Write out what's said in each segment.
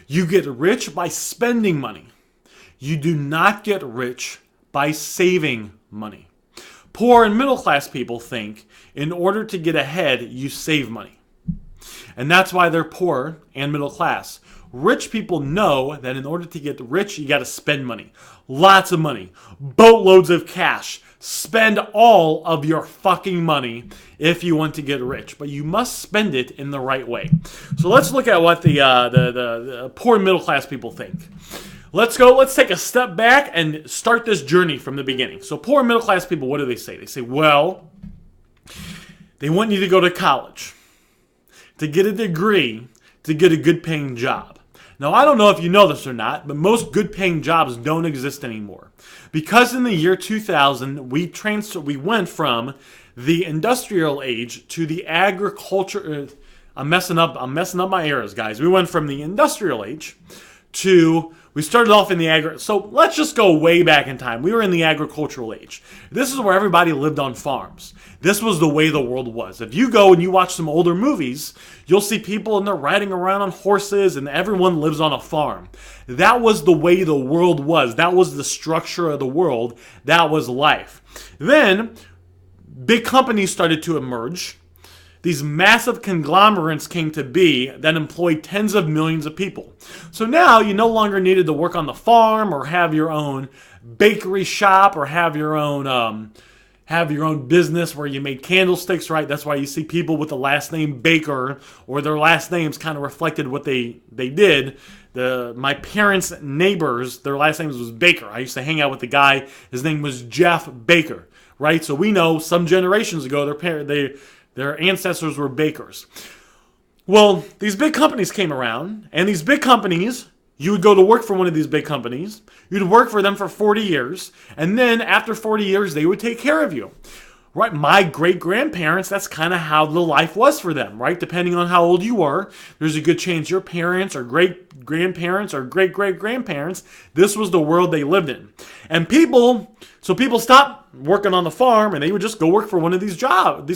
You get rich by spending money. You do not get rich by saving money. Poor and middle class people think in order to get ahead, you save money. And that's why they're poor and middle class. Rich people know that in order to get rich, you got to spend money. Lots of money. Boatloads of cash. Spend all of your fucking money if you want to get rich. But you must spend it in the right way. So let's look at what the poor and middle class people think. Let's take a step back and start this journey from the beginning. So poor and middle class people, what do they say? They say, well, they want you to go to college, to get a degree, to get a good paying job. Now, I don't know if you know this or not, but most good paying jobs don't exist anymore. Because in the year 2000, we went from the industrial age to the agriculture. I'm messing up my eras, guys. We went from the industrial age to, we started off in the so let's just go way back in time. We were in the agricultural age. This is where everybody lived on farms. This was the way the world was. If you go and you watch some older movies, you'll see people and they're riding around on horses and everyone lives on a farm. That was the way the world was. That was the structure of the world. That was life. Then big companies started to emerge. These massive conglomerates came to be that employed tens of millions of people. So now you no longer needed to work on the farm or have your own bakery shop or have your own business where you made candlesticks, right? That's why you see people with the last name Baker, or their last names kind of reflected what they did. My parents' neighbors, their last names was Baker. I used to hang out with the guy. His name was Jeff Baker, right? So we know some generations ago their ancestors were bakers. Well, these big companies came around, and these big companies, you would go to work for one of these big companies, you'd work for them for 40 years, and then after 40 years, they would take care of you. Right? My great-grandparents, that's kind of how the life was for them, right? Depending on how old you were, there's a good chance your parents or great-grandparents or great-great-grandparents, this was the world they lived in. And people stopped working on the farm and they would just go work for one of these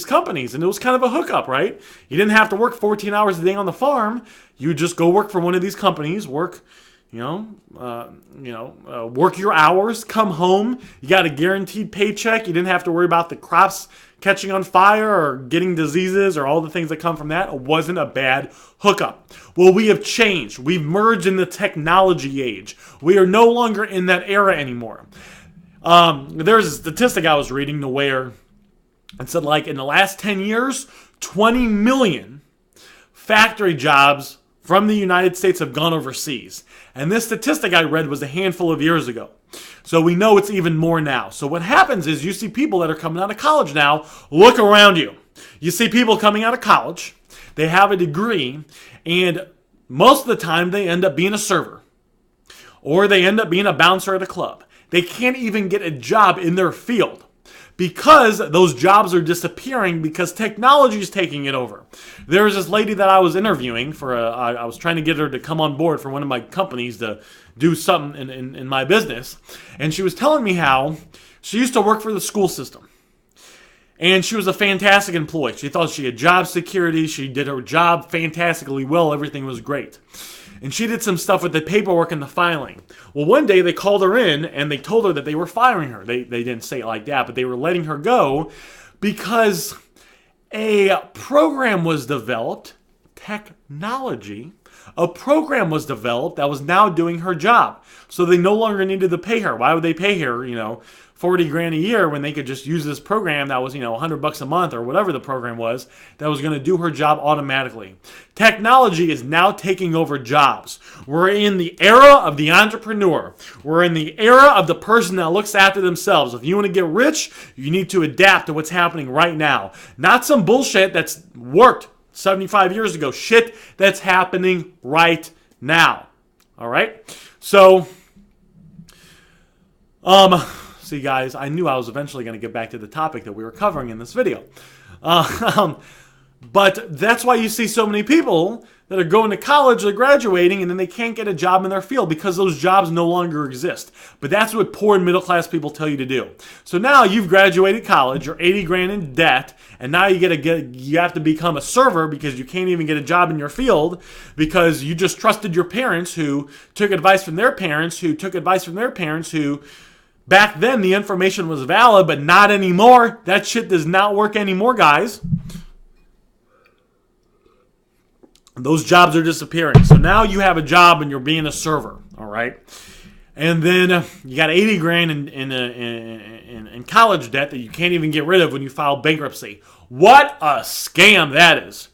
companies. And it was kind of a hookup, right? You didn't have to work 14 hours a day on the farm. You would just go work for one of these companies, work your hours, come home. You got a guaranteed paycheck. You didn't have to worry about the crops catching on fire or getting diseases or all the things that come from that. It wasn't a bad hookup. Well, we have changed. We've merged in the technology age. We are no longer in that era anymore. There's a statistic I was reading where it said, like, in the last 10 years, 20 million factory jobs from the United States have gone overseas. And this statistic I read was a handful of years ago. So we know it's even more now. So what happens is you see people that are coming out of college now. Look around you. You see people coming out of college. They have a degree. And most of the time they end up being a server. Or they end up being a bouncer at a club. They can't even get a job in their field. Because those jobs are disappearing because technology is taking it over. There was this lady that I was interviewing I was trying to get her to come on board for one of my companies to do something in my business. And she was telling me how she used to work for the school system. And she was a fantastic employee. She thought she had job security. She did her job fantastically well. Everything was great. And she did some stuff with the paperwork and the filing. Well, one day they called her in and they told her that they were firing her. They didn't say it like that, but they were letting her go because a program was developed, technology. A program was developed that was now doing her job. So they no longer needed to pay her. Why would they pay her, $40,000 a year when they could just use this program that was, $100 a month or whatever the program was that was going to do her job automatically. Technology is now taking over jobs. We're in the era of the entrepreneur. We're in the era of the person that looks after themselves. If you want to get rich, you need to adapt to what's happening right now. Not some bullshit that's worked 75 years ago. Shit that's happening right now. All right? So, see, guys, I knew I was eventually going to get back to the topic that we were covering in this video. But that's why you see so many people that are going to college, they're graduating, and then they can't get a job in their field because those jobs no longer exist. But that's what poor and middle class people tell you to do. So now you've graduated college, you're 80 grand in debt, and now you have to become a server because you can't even get a job in your field because you just trusted your parents who took advice from their parents who took advice from their parents who back then the information was valid, but not anymore. That shit does not work anymore, guys. Those jobs are disappearing. So now you have a job and you're being a server, all right? And then you got 80 grand in college debt that you can't even get rid of when you file bankruptcy. What a scam that is.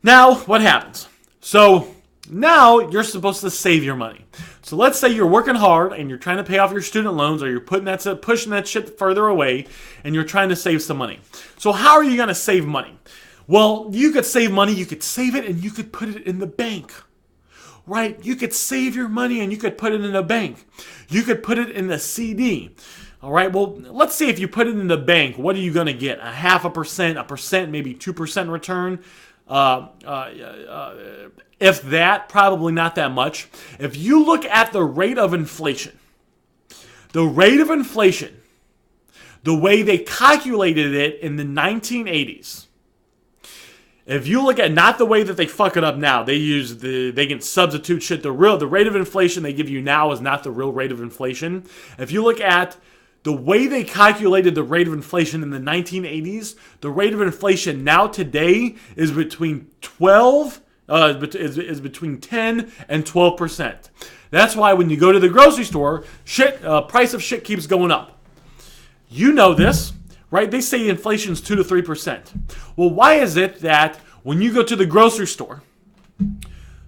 Now, what happens? So now you're supposed to save your money. So let's say you're working hard and you're trying to pay off your student loans or you're pushing that shit further away and you're trying to save some money. So how are you going to save money? Well, you could save money, you could save it, and you could put it in the bank, right? You could save your money and you could put it in a bank. You could put it in the CD, all right? Well, let's say if you put it in the bank, what are you going to get? 0.5%, 1%, maybe 2% return? If that, probably not that much. If you look at the rate of inflation, the way they calculated it in the 1980s, if you look at not the way that they fuck it up now, they can substitute shit. The rate of inflation they give you now is not the real rate of inflation. If you look at the way they calculated the rate of inflation in the 1980s, the rate of inflation now today is between 10 and 12%. That's why when you go to the grocery store, price of shit keeps going up. You know this. Right? They say inflation's 2 to 3%. Well, why is it that when you go to the grocery store,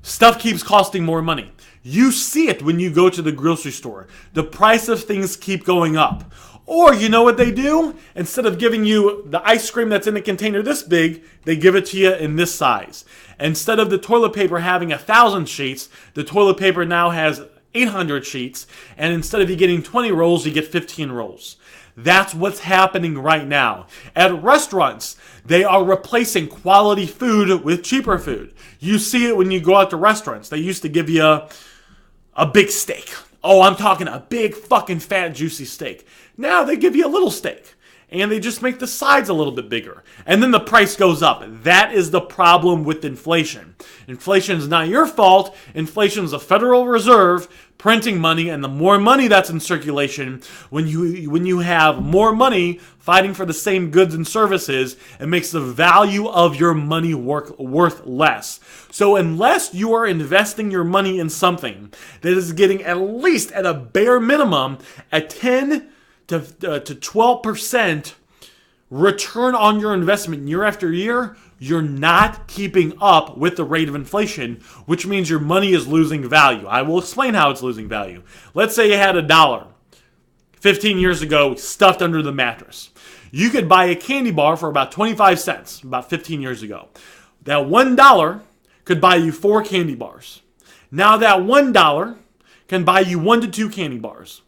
stuff keeps costing more money? You see it when you go to the grocery store. The price of things keep going up. Or you know what they do? Instead of giving you the ice cream that's in a container this big, they give it to you in this size. Instead of the toilet paper having 1,000 sheets, the toilet paper now has 800 sheets. And instead of you getting 20 rolls, you get 15 rolls. That's what's happening right now. At restaurants, they are replacing quality food with cheaper food. You see it when you go out to restaurants. They used to give you a big steak. Oh, I'm talking a big fucking fat juicy steak. Now they give you a little steak. And they just make the sides a little bit bigger. And then the price goes up. That is the problem with inflation. Inflation is not your fault. Inflation is the Federal Reserve printing money. And the more money that's in circulation, when you have more money fighting for the same goods and services, it makes the value of your money worth less. So unless you are investing your money in something that is getting at least at a bare minimum a 10 to 12% return on your investment year after year, you're not keeping up with the rate of inflation, which means your money is losing value. I will explain how it's losing value. Let's say you had $1 15 years ago stuffed under the mattress. You could buy a candy bar for about 25 cents about 15 years ago. That $1 could buy you 4 candy bars. Now that $1 can buy you 1 to 2 candy bars.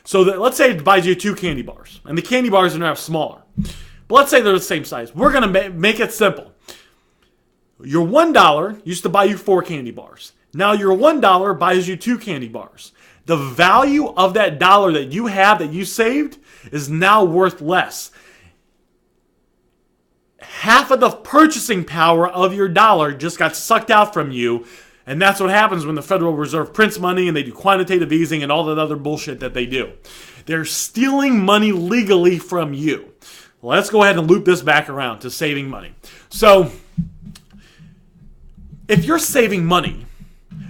So let's say it buys you 2 candy bars, and the candy bars are now smaller. But let's say they're the same size. We're going to make it simple. Your $1 used to buy you 4 candy bars. Now your $1 buys you 2 candy bars. The value of that dollar that you have, that you saved, is now worth less. Half of the purchasing power of your dollar just got sucked out from you. And that's what happens when the Federal Reserve prints money and they do quantitative easing and all that other bullshit that they do. They're stealing money legally from you. Let's go ahead and loop this back around to saving money. So, if you're saving money,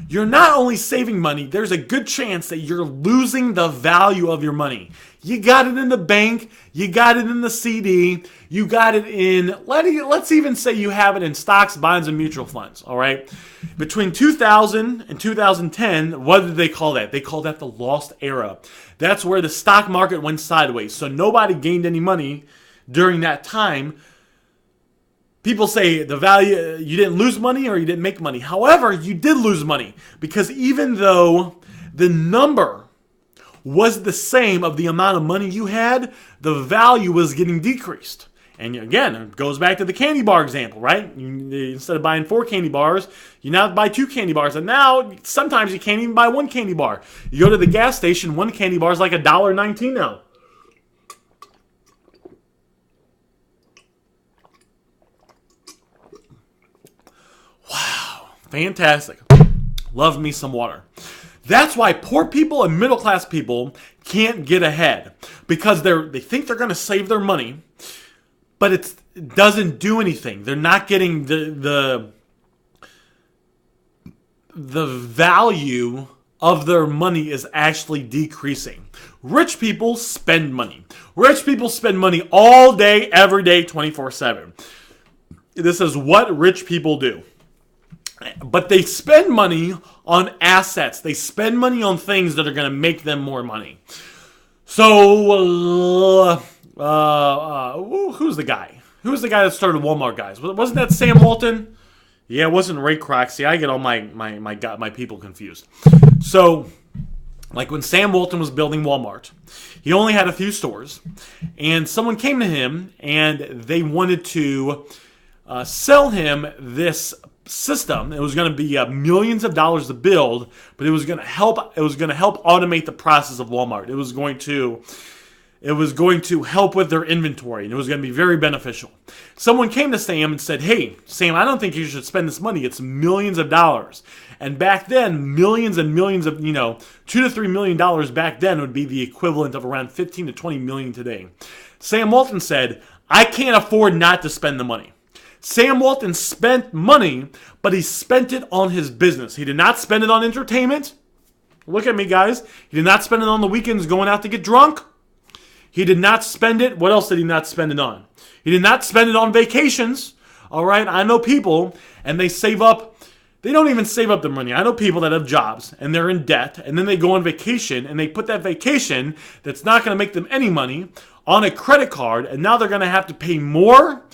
you're not only saving money, there's a good chance that you're losing the value of your money. You got it in the bank, you got it in the CD, you got it in, let's even say you have it in stocks, bonds, and mutual funds, all right? Between 2000 and 2010, what did they call that? They called that the lost era. That's where the stock market went sideways. So nobody gained any money during that time. People say the value, you didn't lose money or you didn't make money. However, you did lose money because even though the number was the same of the amount of money you had, the value was getting decreased. And again, it goes back to the candy bar example, right? Instead of buying 4 candy bars, you now buy 2 candy bars. And now, sometimes you can't even buy 1 candy bar. You go to the gas station, 1 candy bar is like $1.19 now. Wow, fantastic. Love me some water. That's why poor people and middle-class people can't get ahead. Because they think they're going to save their money, but it doesn't do anything. They're not getting the value of their money is actually decreasing. Rich people spend money. Rich people spend money all day, every day, 24/7. This is what rich people do. But they spend money on assets. They spend money on things that are going to make them more money. So, who's the guy? Who's the guy that started Walmart, guys? Wasn't that Sam Walton? Yeah, it wasn't Ray Kroc. See, I get all my people confused. So, like when Sam Walton was building Walmart, he only had a few stores, and someone came to him and they wanted to sell him this system. It was going to be millions of dollars to build, but it was going to help. It was going to help automate the process of Walmart. It was going to help with their inventory, and it was going to be very beneficial. Someone came to Sam and said, "Hey, Sam, I don't think you should spend this money. It's millions of dollars." And back then, millions and millions of, $2 to $3 million back then would be the equivalent of around 15 to 20 million today. Sam Walton said, "I can't afford not to spend the money." Sam Walton spent money, but he spent it on his business. He did not spend it on entertainment. Look at me, guys. He did not spend it on the weekends going out to get drunk. He did not spend it. What else did he not spend it on? He did not spend it on vacations. All right, I know people, and they save up. They don't even save up their money. I know people that have jobs, and they're in debt, and then they go on vacation, and they put that vacation that's not going to make them any money on a credit card, and now they're going to have to pay more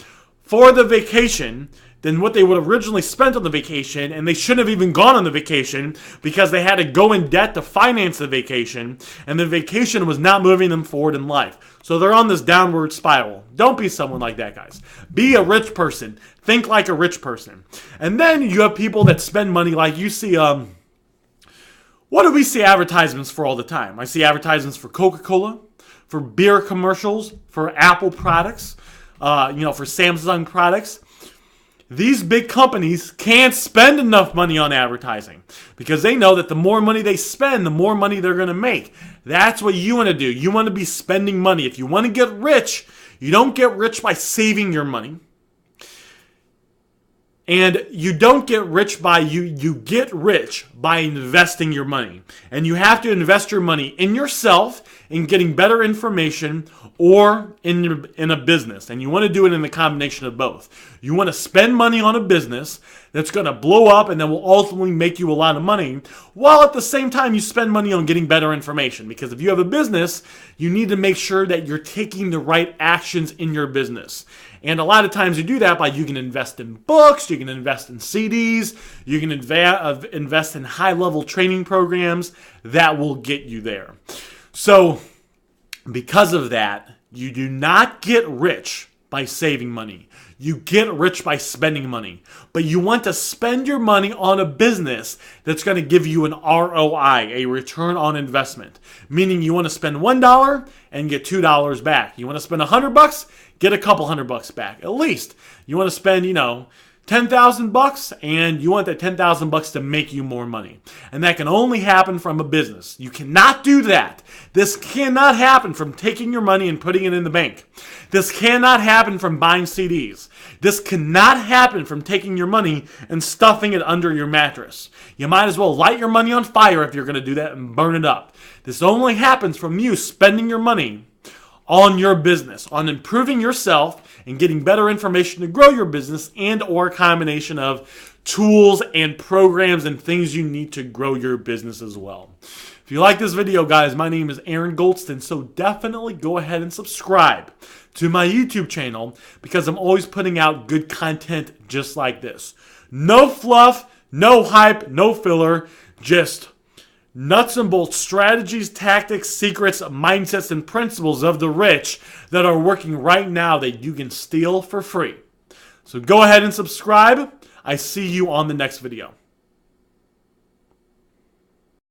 for the vacation than what they would have originally spent on the vacation, and they shouldn't have even gone on the vacation because they had to go in debt to finance the vacation, and the vacation was not moving them forward in life. So they're on this downward spiral. Don't be someone like that, guys. Be a rich person. Think like a rich person. And then you have people that spend money like you see, what do we see advertisements for all the time? I see advertisements for Coca-Cola, for beer commercials, for Apple products, for Samsung products. These big companies can't spend enough money on advertising because they know that the more money they spend, the more money they're going to make. That's what you want to do. You want to be spending money. If you want to get rich, you don't get rich by saving your money. And you don't get rich by you get rich by investing your money. And you have to invest your money in yourself, in getting better information, or in a business. And you want to do it in the combination of both. You want to spend money on a business that's going to blow up and that will ultimately make you a lot of money, while at the same time you spend money on getting better information. Because if you have a business, you need to make sure that you're taking the right actions in your business. And a lot of times you do that by you can invest in books, you can invest in CDs, you can invest in high-level training programs that will get you there. So, because of that, you do not get rich by saving money. You get rich by spending money. But you want to spend your money on a business that's going to give you an ROI, a return on investment. Meaning you want to spend $1 and get $2 back. You want to spend $100, get a couple $100 back. At least. You want to spend, $10,000 and you want that $10,000 to make you more money. And that can only happen from a business. You cannot do that. This cannot happen from taking your money and putting it in the bank. This cannot happen from buying CDs. This cannot happen from taking your money and stuffing it under your mattress. You might as well light your money on fire if you're going to do that and burn it up. This only happens from you spending your money on your business, on improving yourself and getting better information to grow your business, and or a combination of tools and programs and things you need to grow your business as well. If you like this video, guys, my name is Aaron Goldston, so definitely go ahead and subscribe to my YouTube channel because I'm always putting out good content just like this. No fluff, no hype, no filler, just nuts and bolts strategies, tactics, secrets, mindsets, and principles of the rich that are working right now that you can steal for free. So go ahead and subscribe. I see you on the next video.